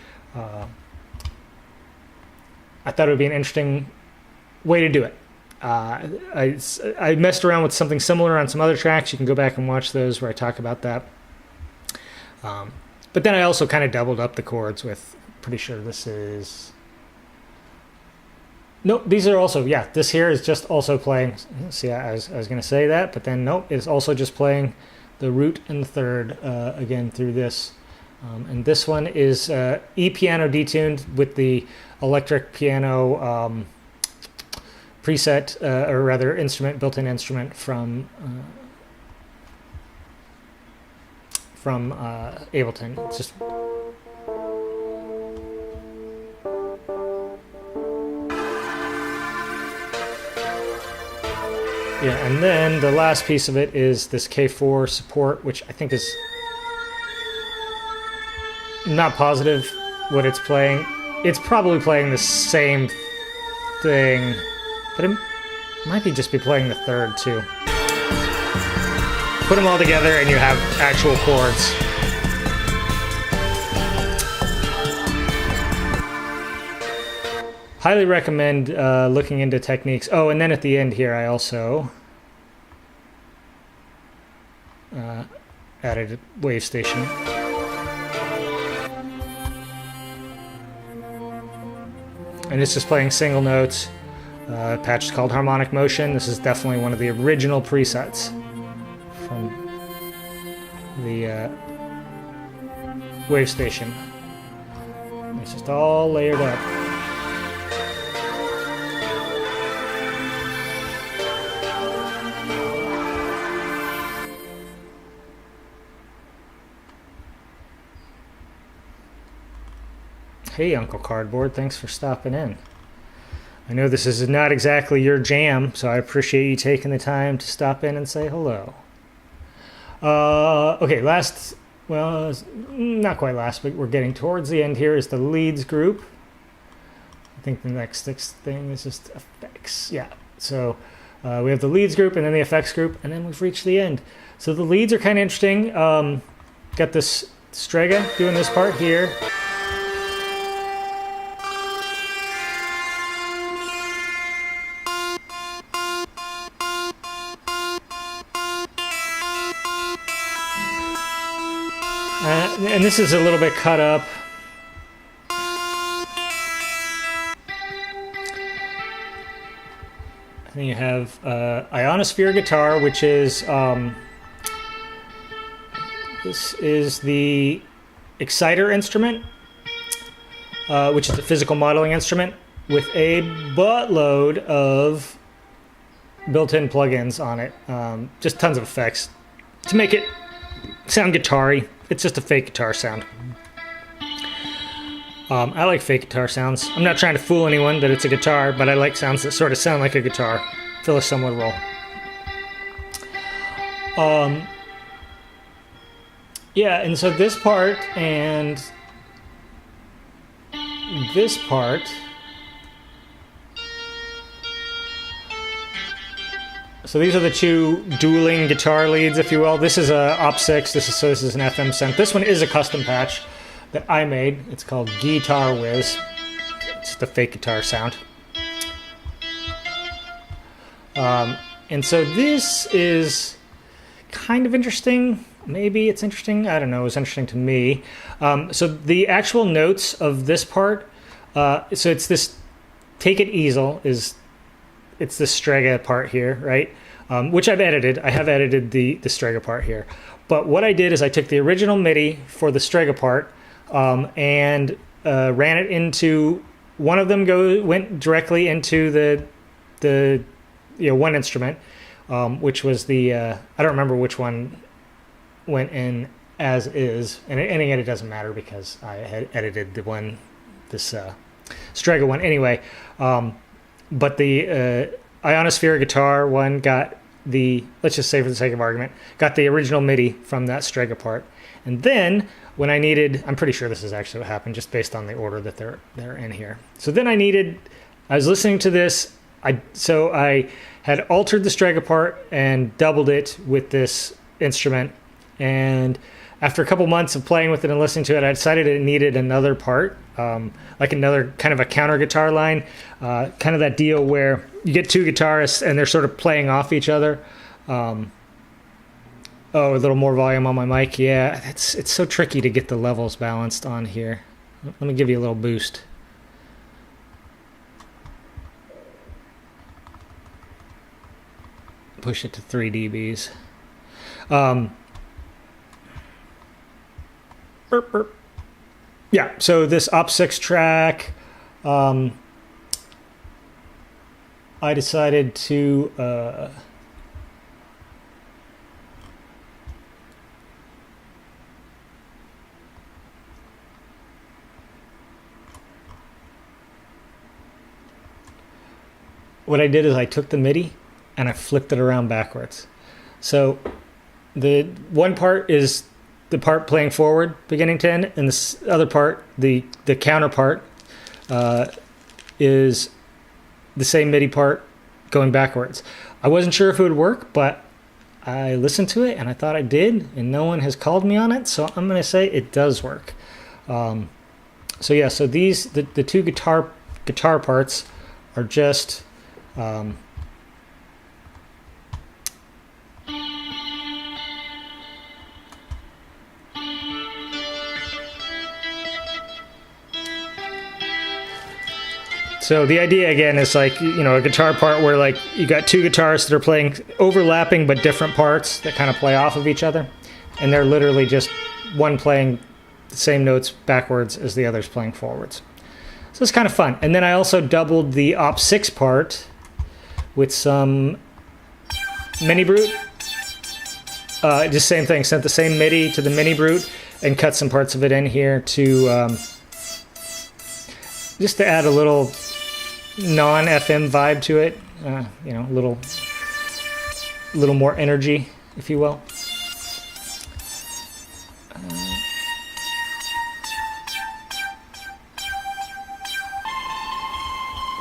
Speaker 1: I thought it would be an interesting way to do it. I messed around with something similar on some other tracks. You can go back and watch those where I talk about that. But then I also kind of doubled up the chords with, pretty sure this is... Nope, these are also, this here is just also playing... See, I was going to say that, but then nope, it's also just playing the root and the third again through this. And this one is E piano detuned with the electric piano preset, or rather instrument, built-in instrument from Ableton. It's just... Yeah, and then the last piece of it is this K4 support, which I think is not positive what it's playing. It's probably playing the same thing, but it might be just be playing the third too. Put them all together and you have actual chords. Highly recommend looking into techniques. Oh, and then at the end here I also added a wave station. And it's just playing single notes. Patch is called Harmonic Motion. This is definitely one of the original presets from the wave station. It's just all layered up. Hey, Uncle Cardboard, thanks for stopping in. I know this is not exactly your jam, so I appreciate you taking the time to stop in and say hello. Okay, last, well, not quite last, but we're getting towards the end here, is the leads group. I think the next thing is just effects. Yeah, so we have the leads group and then the effects group, and then we've reached the end. So the leads are kind of interesting. Got this Strega doing this part here. And this is a little bit cut up. Then you have ionosphere guitar, which is this is the exciter instrument, which is a physical modeling instrument with a buttload of built-in plugins on it. Just tons of effects to make it sound guitar-y. It's just a fake guitar sound. I like fake guitar sounds. I'm not trying to fool anyone that it's a guitar, but I like sounds that sort of sound like a guitar. Fill a somewhat role. Yeah, and so this part and this part, so these are the two dueling guitar leads, if you will. This is a Op6. This is an FM synth. This one is a custom patch that I made. It's called Guitar Whiz. It's just a fake guitar sound. And so this is kind of interesting. Maybe it's interesting. I don't know. It was interesting to me. So the actual notes of this part, so it's this Take It Easel is, it's the Strega part here, right? Which I've edited. I have edited the Strega part here. But what I did is I took the original MIDI for the Strega part and ran it into, one of them went directly into the one instrument, which was the, I don't remember which one went in as is. And again, it doesn't matter because I had edited the one this Strega one. Anyway, but the ionosphere guitar one got the, let's just say for the sake of argument, got the original MIDI from that Strega part. And then when I needed, I'm pretty sure this is actually what happened just based on the order that they're in here. So then I was listening to this, so I had altered the Strega part and doubled it with this instrument. And after a couple months of playing with it and listening to it, I decided it needed another part, like another kind of a counter guitar line, kind of that deal where you get two guitarists and they're sort of playing off each other. Oh, a little more volume on my mic. Yeah, it's so tricky to get the levels balanced on here. Let me give you a little boost. Push it to 3 dBs. Burp, burp. Yeah, so this Op6 track, I decided to what I did is I took the MIDI and I flipped it around backwards. So the one part is the part playing forward, beginning to end, and this other part, the counterpart, is the same MIDI part going backwards. I wasn't sure if it would work, but I listened to it and I thought I did, and no one has called me on it, so I'm going to say it does work. So yeah, so these the two guitar parts are just so the idea again is like, you know, a guitar part where like you got two guitarists that are playing overlapping but different parts that kind of play off of each other, and they're literally just one playing the same notes backwards as the other's playing forwards. So it's kind of fun. And then I also doubled the Op6 part with some Mini Brute. Just same thing, sent the same MIDI to the Mini Brute and cut some parts of it in here to just to add a little non-FM vibe to it, you know, a little more energy, if you will.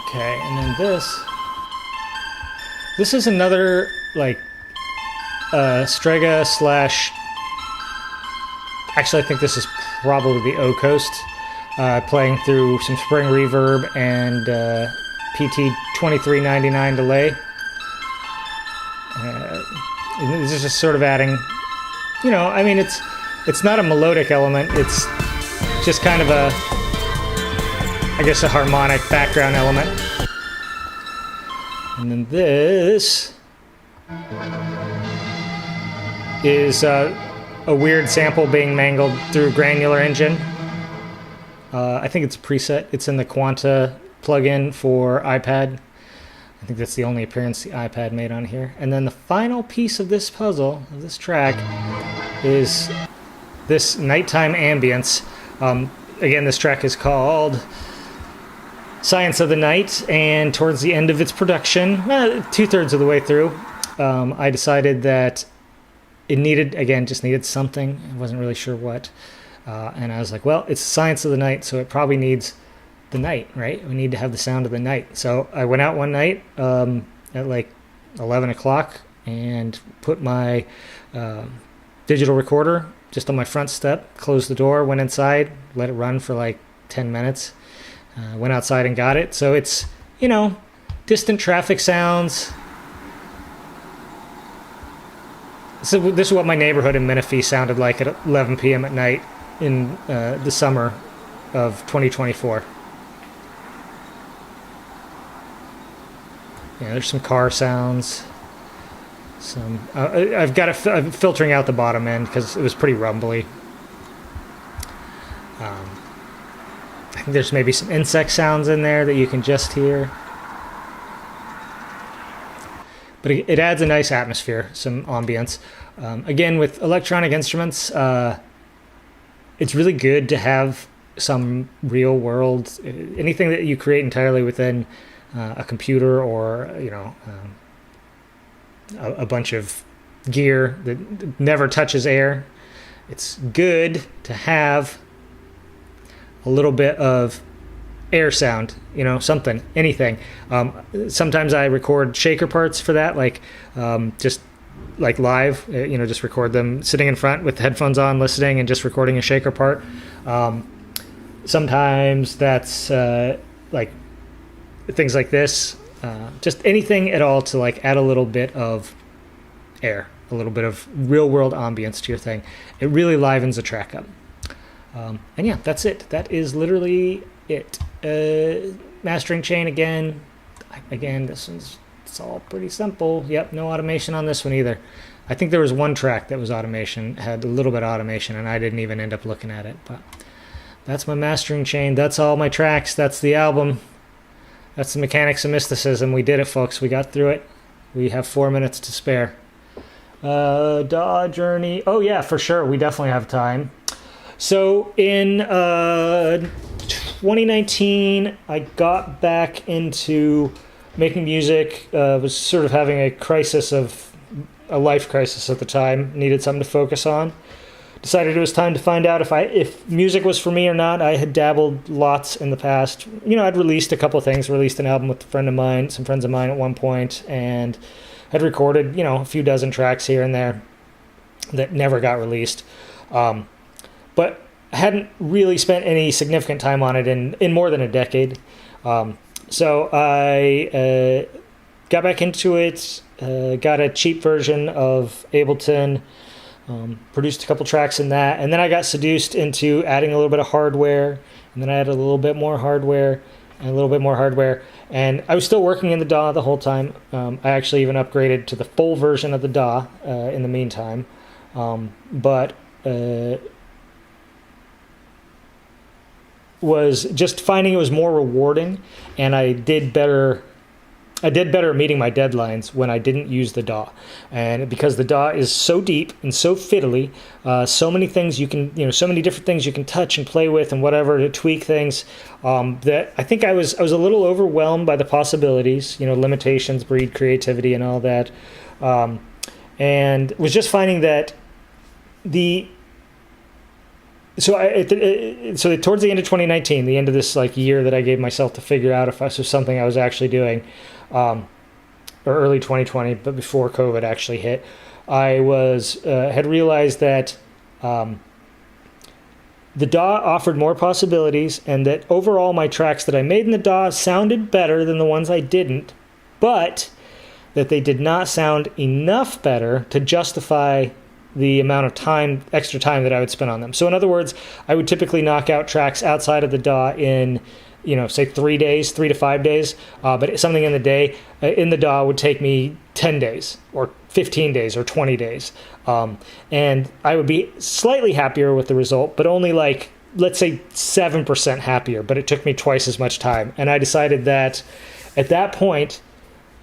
Speaker 1: Okay, and then this is another like Strega slash, actually I think this is probably the O Coast, playing through some spring reverb and PT 2399 delay. This is just sort of adding, you know, I mean it's not a melodic element, it's just kind of a, I guess, a harmonic background element. And then this is a weird sample being mangled through a granular engine. I think it's a preset. It's in the Quanta plugin for iPad. I think that's the only appearance the iPad made on here. And then the final piece of this puzzle, of this track, is this nighttime ambience. Again, this track is called Sceince of the Night, and towards the end of its production, 2/3 of the way through, I decided that it just needed something. I wasn't really sure what. And I was like, well, it's Sceince of the Night, so it probably needs the night, right? We need to have the sound of the night. So I went out one night at like 11 o'clock and put my digital recorder just on my front step, closed the door, went inside, let it run for like 10 minutes. Went outside and got it. So it's, you know, distant traffic sounds. So this is what my neighborhood in Menifee sounded like at 11 p.m. at night in the summer of 2024. Yeah, there's some car sounds. Some I've got it. I'm filtering out the bottom end because it was pretty rumbly. I think there's maybe some insect sounds in there that you can just hear. But it adds a nice atmosphere, some ambience. Again, with electronic instruments, it's really good to have some real world, anything that you create entirely within a computer or, a bunch of gear that never touches air. It's good to have a little bit of air sound, something, anything. Sometimes I record shaker parts for that, just like live, just record them sitting in front with the headphones on, listening and just recording a shaker part. Sometimes that's like things like this, just anything at all to like add a little bit of air, a little bit of real world ambience to your thing. It really livens the track up. And yeah, that's it. That is literally it. Mastering chain again, this one's, it's all pretty simple. Yep, no automation on this one either. I think there was one track that was automation, had a little bit of automation, and I didn't even end up looking at it. But that's my mastering chain. That's all my tracks. That's the album. That's the Mechanics of Mysticism. We did it, folks. We got through it. We have 4 minutes to spare. DAW journey. Oh yeah, for sure. We definitely have time. So in 2019, I got back into making music. Was sort of having a life crisis at the time. Needed something to focus on. Decided it was time to find out if music was for me or not. I had dabbled lots in the past. I'd released a couple of things. Released an album with some friends of mine at one point, and had recorded, a few dozen tracks here and there that never got released. But I hadn't really spent any significant time on it in more than a decade. So I got back into it, got a cheap version of Ableton, produced a couple tracks in that, and then I got seduced into adding a little bit of hardware, and then I added a little bit more hardware, and a little bit more hardware, and I was still working in the DAW the whole time. I actually even upgraded to the full version of the DAW in the meantime, but was just finding it was more rewarding, and I did better meeting my deadlines when I didn't use the DAW. And because the DAW is so deep and so fiddly, so many things you can, so many different things you can touch and play with and whatever to tweak things, that I think I was a little overwhelmed by the possibilities. Limitations breed creativity and all that, and was just finding that So towards the end of 2019, the end of this year that I gave myself to figure out if this was something I was actually doing, or early 2020, but before COVID actually hit, I had realized that the DAW offered more possibilities, and that overall my tracks that I made in the DAW sounded better than the ones I didn't, but that they did not sound enough better to justify the amount of extra time that I would spend on them. So in other words, I would typically knock out tracks outside of the DAW in, say 3 days, 3 to 5 days, but something in the DAW would take me 10 days or 15 days or 20 days. And I would be slightly happier with the result, but only let's say 7% happier, but it took me twice as much time. And I decided that at that point,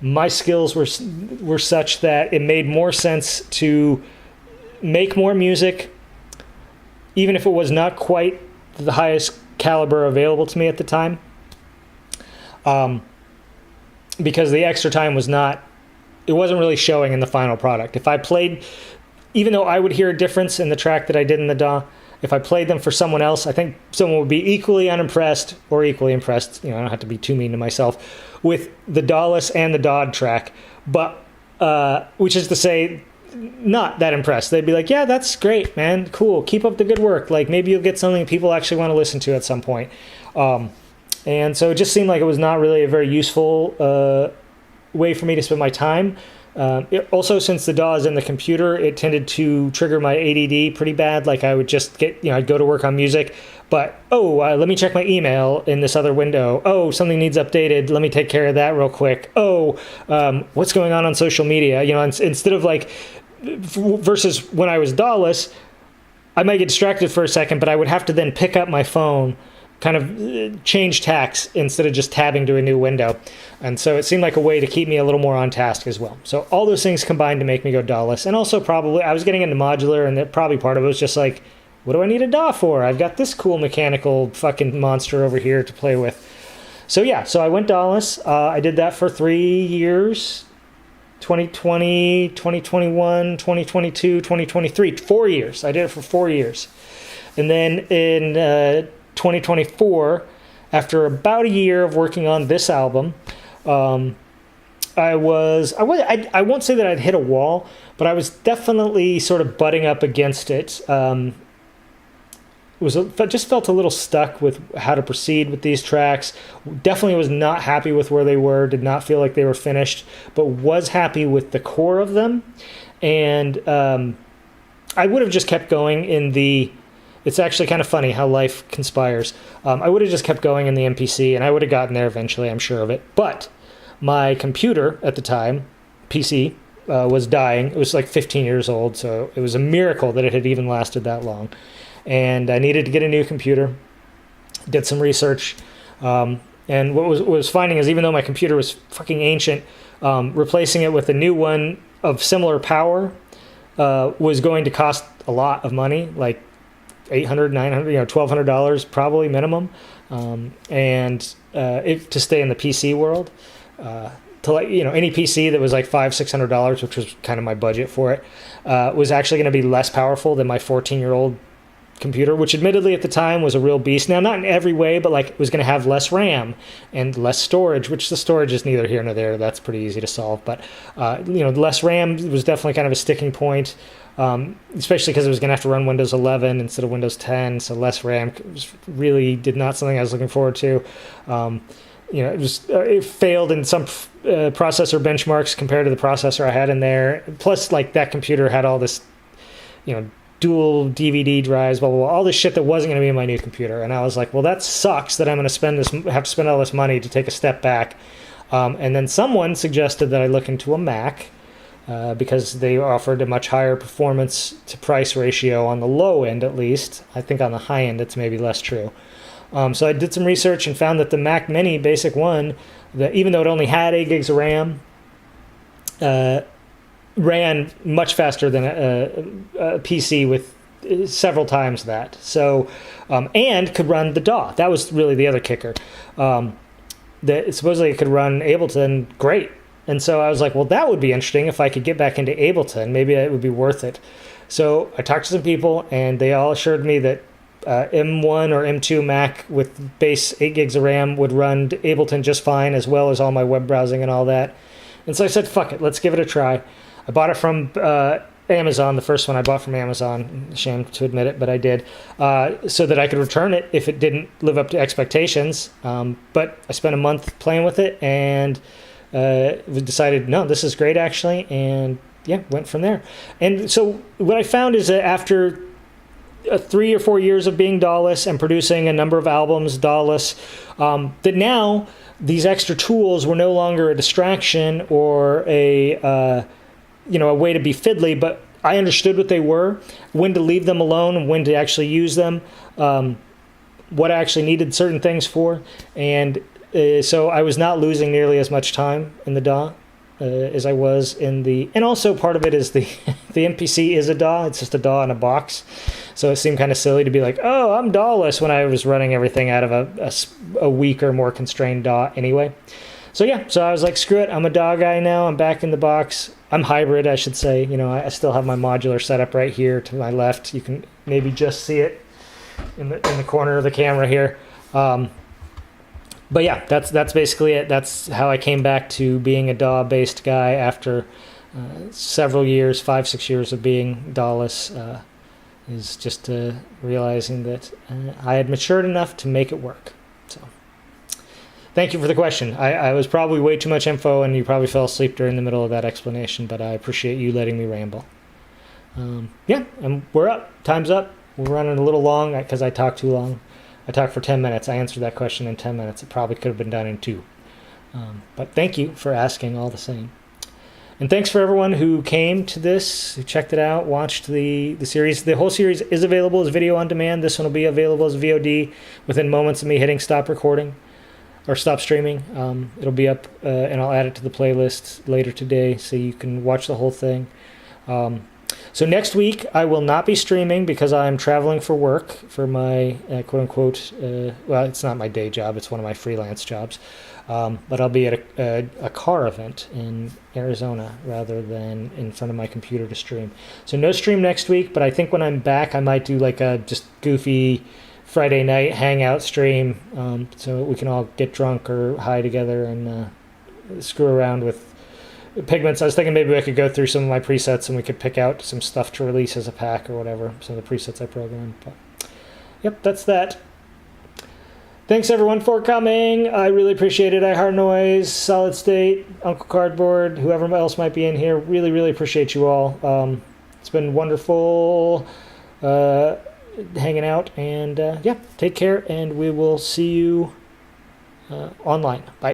Speaker 1: my skills were such that it made more sense to make more music, even if it was not quite the highest caliber available to me at the time, because the extra time wasn't really showing in the final product. If I played, even though I would hear a difference in the track that I did in the DAW, if I played them for someone else, I think someone would be equally unimpressed or equally impressed. I don't have to be too mean to myself with the DAW-less and the DAW'd track, but which is to say, not that impressed. They'd be like, yeah, that's great, man, cool, keep up the good work, maybe you'll get something people actually want to listen to at some point. And so it just seemed like it was not really a very useful way for me to spend my time. Also, since the DAW is in the computer, it tended to trigger my ADD pretty bad. I would just I'd go to work on music, but let me check my email in this other window. Oh, something needs updated, let me take care of that real quick. What's going on social media? Instead of versus when I was DAW-less, I might get distracted for a second, but I would have to then pick up my phone, kind of change tacks instead of just tabbing to a new window. And so it seemed like a way to keep me a little more on task as well. So all those things combined to make me go DAW-less. And also probably I was getting into modular, and that probably part of it was just what do I need a DAW for? I've got this cool mechanical fucking monster over here to play with. So yeah, so I went DAWless. I did that for 3 years. 2020, 2021, 2022, 2023. 4 years. I did it for 4 years. And then in 2024, after about a year of working on this album, I won't say that I'd hit a wall, but I was definitely sort of butting up against it. Just felt a little stuck with how to proceed with these tracks. Definitely was not happy with where they were, did not feel like they were finished, but was happy with the core of them. And I would have just kept going in the... It's actually kind of funny how life conspires. I would have just kept going in the MPC, and I would have gotten there eventually, I'm sure of it. But my computer at the time, PC, was dying. It was like 15 years old, so it was a miracle that it had even lasted that long. And I needed to get a new computer. Did some research, and what was finding is even though my computer was fucking ancient, replacing it with a new one of similar power was going to cost a lot of money, like $800, $900, $1,200 probably minimum, and to stay in the PC world. To any PC that was like $500-$600, which was kind of my budget for it, was actually going to be less powerful than my 14-year-old computer, which admittedly at the time was a real beast. Now, not in every way, but like it was going to have less RAM and less storage, which the storage is neither here nor there. That's pretty easy to solve. But, less RAM was definitely kind of a sticking point, especially because it was going to have to run Windows 11 instead of Windows 10. So less RAM really did not something I was looking forward to. It failed in some processor benchmarks compared to the processor I had in there. Plus, like that computer had all this, dual DVD drives, blah, blah, blah, all this shit that wasn't going to be in my new computer. And I was like, well, that sucks that I'm going to have to spend all this money to take a step back. And then someone suggested that I look into a Mac because they offered a much higher performance to price ratio on the low end, at least. I think on the high end, it's maybe less true. So I did some research and found that the Mac Mini Basic 1, that even though it only had 8 gigs of RAM, ran much faster than a PC with several times that. So, and could run the DAW. That was really the other kicker. That supposedly it could run Ableton great. And so I was like, well, that would be interesting if I could get back into Ableton. Maybe it would be worth it. So I talked to some people, and they all assured me that M1 or M2 Mac with base 8 gigs of RAM would run Ableton just fine, as well as all my web browsing and all that. And so I said, fuck it, let's give it a try. I bought it from Amazon, the first one I bought from Amazon. Ashamed to admit it, but I did, so that I could return it if it didn't live up to expectations. But I spent a month playing with it, and we decided, no, this is great actually, and yeah, went from there. And so what I found is that after 3 or 4 years of being DAWless and producing a number of albums DAWless, that now these extra tools were no longer a distraction or a way to be fiddly, but I understood what they were, when to leave them alone and when to actually use them, what I actually needed certain things for, and so I was not losing nearly as much time in the DAW as I was in the... And also part of it is the MPC is a DAW. It's just a DAW in a box. So it seemed kind of silly to be like, oh, I'm DAWless when I was running everything out of a weak or more constrained DAW anyway. So yeah, so I was like, screw it. I'm a DAW guy now. I'm back in the box. I'm hybrid, I should say. I still have my modular setup right here to my left. You can maybe just see it in the corner of the camera here. But yeah, that's basically it. That's how I came back to being a DAW-based guy after several years, 5-6 years of being DAWless, is just realizing that I had matured enough to make it work. So thank you for the question. I was probably way too much info, and you probably fell asleep during the middle of that explanation, but I appreciate you letting me ramble. Yeah, and we're up. Time's up. We're running a little long because I talked too long. I talked for 10 minutes. I answered that question in 10 minutes. It probably could have been done in 2. But thank you for asking all the same. And thanks for everyone who came to this, who checked it out, watched the series. The whole series is available as video on demand. This one will be available as VOD within moments of me hitting stop recording or stop streaming. It'll be up, and I'll add it to the playlist later today so you can watch the whole thing. So next week I will not be streaming because I'm traveling for work for my quote unquote. Well, it's not my day job; it's one of my freelance jobs. But I'll be at a car event in Arizona rather than in front of my computer to stream. So no stream next week. But I think when I'm back, I might do like a just goofy Friday night hangout stream, so we can all get drunk or high together and screw around with pigments. I was thinking maybe I could go through some of my presets and we could pick out some stuff to release as a pack or whatever, some of the presets I programmed. But yep, that's that. Thanks everyone for coming. I really appreciate it. I Heart Noise, Solid State, Uncle Cardboard, whoever else might be in here. Really, really appreciate you all. It's been wonderful hanging out, and yeah, take care, and we will see you online. Bye.